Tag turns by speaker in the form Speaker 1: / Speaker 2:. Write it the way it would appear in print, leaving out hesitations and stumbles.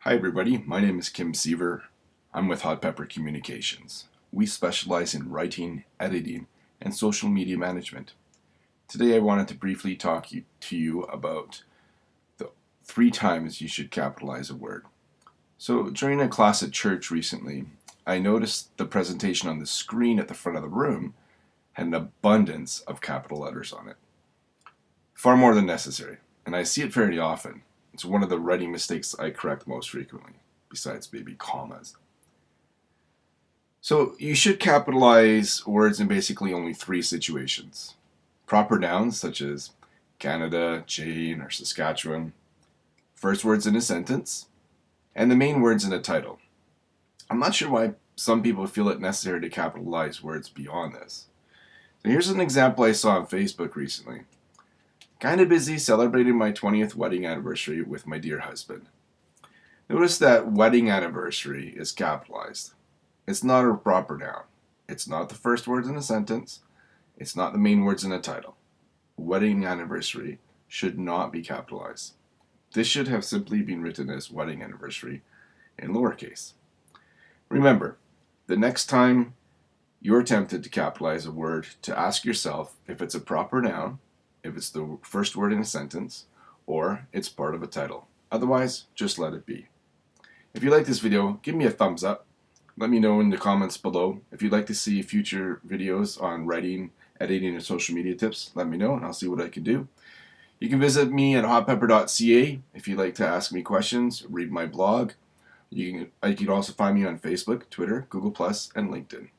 Speaker 1: Hi everybody, my name is Siever. I'm with Hot Pepper Communications. We specialize in writing, editing, and social media management. Today I wanted to briefly talk to you about the 3 times you should capitalize a word. So during a class at church recently, I noticed the presentation on the screen at the front of the room had an abundance of capital letters on it. Far more than necessary, and I see it fairly often. It's one of the writing mistakes I correct most frequently, besides maybe commas. So you should capitalize words in basically only 3 situations. Proper nouns such as Canada, Jane, or Saskatchewan, first words in a sentence, and the main words in a title. I'm not sure why some people feel it necessary to capitalize words beyond this. So here's an example I saw on Facebook recently. Kind of busy celebrating my 20th wedding anniversary with my dear husband. Notice that wedding anniversary is capitalized. It's not a proper noun. It's not the first words in a sentence. It's not the main words in a title. Wedding anniversary should not be capitalized. This should have simply been written as wedding anniversary in lowercase. Remember, the next time you're tempted to capitalize a word, to ask yourself if it's a proper noun, if it's the first word in a sentence, or it's part of a title. Otherwise, just let it be. If you like this video, give me a thumbs up. Let me know in the comments below. If you'd like to see future videos on writing, editing, and social media tips, let me know and I'll see what I can do. You can visit me at hotpepper.ca if you'd like to ask me questions, read my blog. You can also find me on Facebook, Twitter, Google+, and LinkedIn.